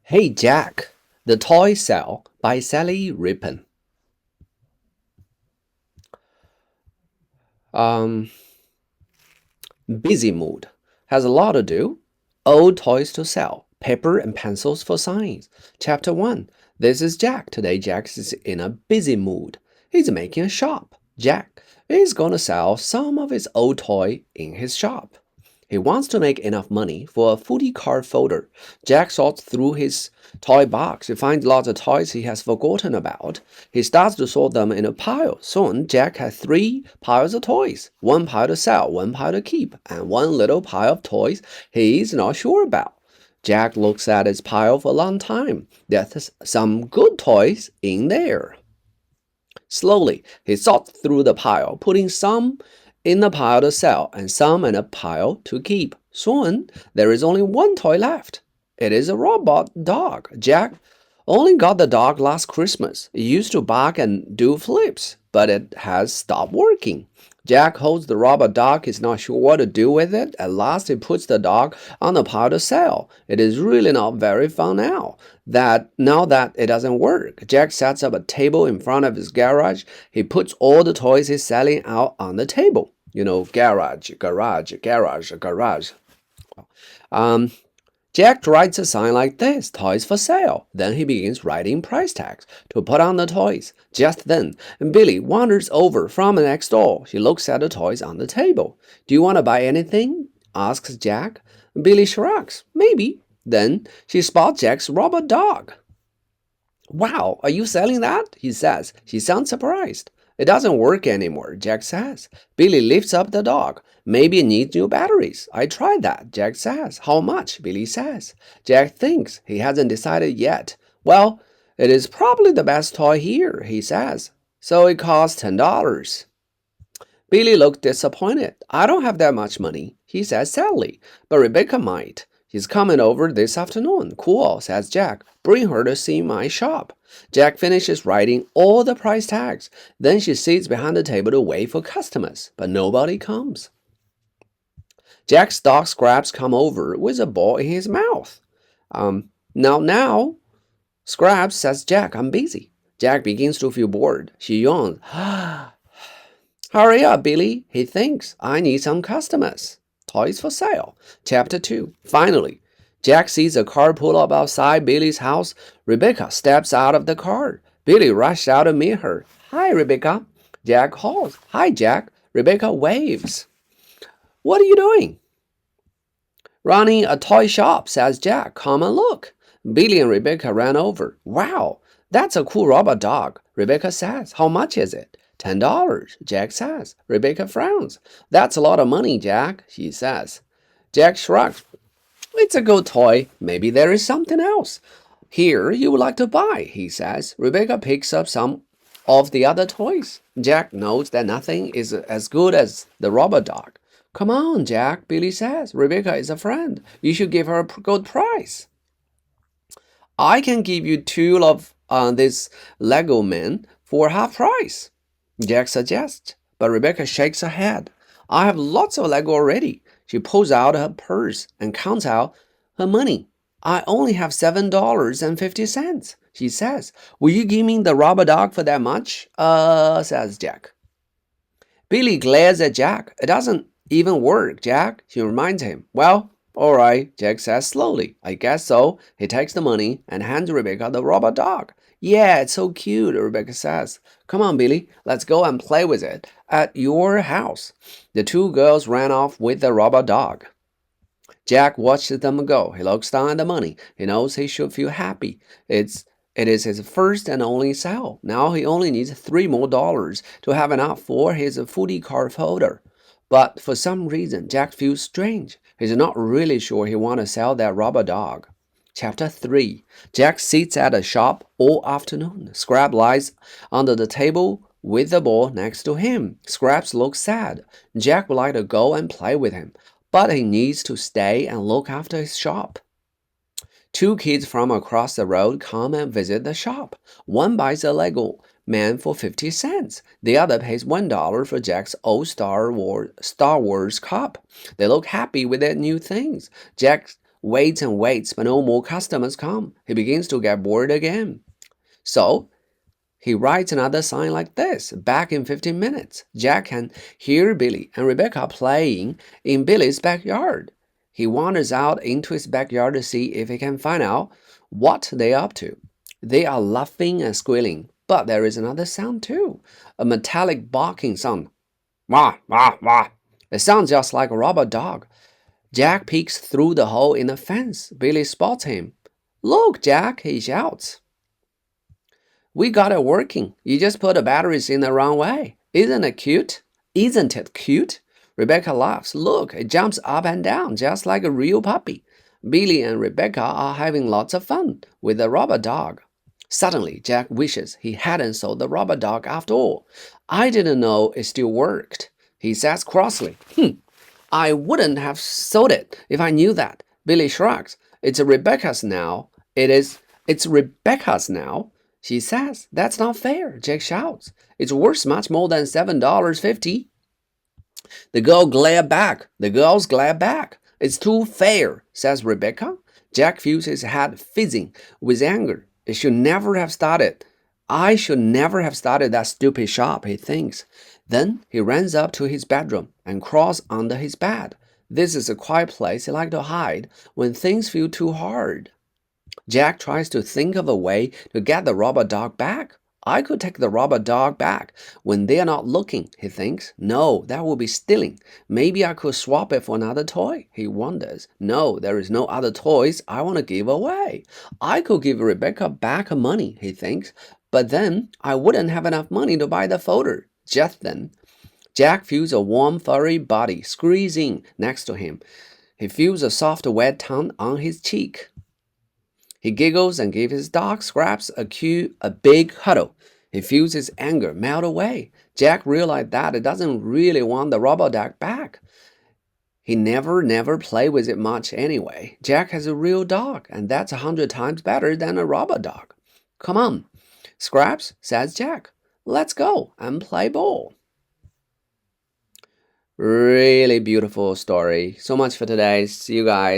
Hey Jack, The Toy Sale by Sally Rippon. Busy mood. Has a lot to do. Old toys to sell. Paper and pencils for signs. Chapter 1. This is Jack. Today Jack is in a busy mood. He's making a shop. Jack is going to sell some of his old toy in his shop. He wants to make enough money for a footy card folder. Jack sorts through his toy box. He finds lots of toys he has forgotten about. He starts to sort them in a pile. Soon, Jack has 3 piles of toys. 1 pile to sell, 1 pile to keep, and 1 little pile of toys he's not sure about. Jack looks at his pile for a long time. There's some good toys in there. Slowly, he sorts through the pile, putting some in the pile to sell and some in a pile to keep. Soon, there is only 1 toy left. It is a robot dog. Jack only got the dog last Christmas. It used to bark and do flips, but it has stopped working. Jack holds the robot dog. He's not sure what to do with it. At last, he puts the dog on the pile to sell. It is really not very fun now that it doesn't work. Jack sets up a table in front of his garage. He puts all the toys he's selling out on the table. You know, garage. Jack writes a sign like this, toys for sale. Then he begins writing price tags to put on the toys. Just then, Billy wanders over from next door. She looks at the toys on the table. Do you want to buy anything? Asks Jack. Billy shrugs. Maybe. Then she spots Jack's robot dog. Wow, are you selling that? He says. She sounds surprised. It doesn't work anymore, Jack says. Billy lifts up the dog. Maybe it needs new batteries. I tried that, Jack says. How much? Billy says. Jack thinks. He hasn't decided yet. Well, it is probably the best toy here, he says. So it costs $10. Billy looked disappointed. I don't have that much money, he says sadly. But Rebecca might. She's coming over this afternoon. Cool, says Jack. Bring her to see my shop. Jack finishes writing all the price tags. Then she sits behind the table to wait for customers, but nobody comes. Jack's dog Scraps come over with a ball in his mouth. Now, Scraps says, Jack, I'm busy. Jack begins to feel bored. She yawns. Hurry up, Billy, he thinks. I need some customers. Toys for sale. Chapter 2. Finally, Jack sees a car pull up outside Billy's house. Rebecca steps out of the car. Billy rushes out to meet her. Hi, Rebecca. Jack calls. Hi, Jack. Rebecca waves. What are you doing? Running a toy shop, says Jack. Come and look. Billy and Rebecca ran over. Wow, that's a cool robot dog, Rebecca says. How much is it? $10, Jack says. Rebecca frowns. That's a lot of money, Jack, she says. Jack shrugs. It's a good toy. Maybe there is something else here you would like to buy, he says. Rebecca picks up some of the other toys. Jack knows that nothing is as good as the robot dog. Come on, Jack, Billy says. Rebecca is a friend. You should give her a good price. I can give you 2 of this Lego men for half price, Jack suggests. But Rebecca shakes her head. I have lots of Lego already. She pulls out her purse and counts out her money. I only have $7.50, she says. Will you give me the robot dog for that much? Says Jack. Billy glares at Jack. It doesn't even work, Jack, she reminds him. Well, all right, Jack says slowly. I guess so. He takes the money and hands Rebecca the robot dog. Yeah, it's so cute, Rebecca says. Come on, Billy, let's go and play with it at your house. The 2 girls ran off with the robot dog. Jack watches them go. He looks down at the money. He knows he should feel happy. It is his first and only sale. Now he only needs $3 more to have enough for his footy card folder. But for some reason, Jack feels strange. He's not really sure he wants to sell that robot dog. Chapter 3. Jack sits at a shop all afternoon. Scrap lies under the table with the ball next to him. Scraps looks sad. Jack would like to go and play with him, but he needs to stay and look after his shop. 2 kids from across the road come and visit the shop. One buys a Lego man for 50 cents. The other pays $1 for Jack's old Star Wars cup. They look happy with their new things. Jack waits and waits, but no more customers come. He begins to get bored again. So he writes another sign like this: back in 15 minutes. Jack can hear Billy and Rebecca playing in Billy's backyard. He wanders out into his backyard to see if he can find out what they're up to. They are laughing and squealing, but there is another sound too, a metallic barking sound. Wah, wah, wah. It sounds just like a robot dog. Jack peeks through the hole in the fence. Billy spots him. Look, Jack, he shouts. We got it working. You just put the batteries in the wrong way. Isn't it cute? Isn't it cute? Rebecca laughs. Look, it jumps up and down just like a real puppy. Billy and Rebecca are having lots of fun with the robot dog. Suddenly, Jack wishes he hadn't sold the robot dog after all. I didn't know it still worked, he says crossly. I wouldn't have sold it if I knew that. Billy shrugs. It's Rebecca's now. It's Rebecca's now. She says, that's not fair, Jack shouts. It's worth much more than $7.50. The girls glare back. It's too fair, says Rebecca. Jack feels his head fizzing with anger. I should never have started that stupid shop, he thinks. Then he runs up to his bedroom and crawls under his bed. This is a quiet place he likes to hide when things feel too hard. Jack tries to think of a way to get the robot dog back. I could take the robot dog back when they are not looking, he thinks. No, that would be stealing. Maybe I could swap it for another toy, he wonders. No, there is no other toys I want to give away. I could give Rebecca back her money, he thinks, but then I wouldn't have enough money to buy the folder. Just then, Jack feels a warm, furry body squeezing next to him. He feels a soft, wet tongue on his cheek. He giggles and gives his dog Scraps a big cuddle. He feels his anger melt away. Jack realized that he doesn't really want the robot dog back. He never played with it much anyway. Jack has a real dog, and that's 100 times better than a robot dog. Come on, Scraps, says Jack. Let's go and play ball. Really beautiful story. So much for today. See you guys.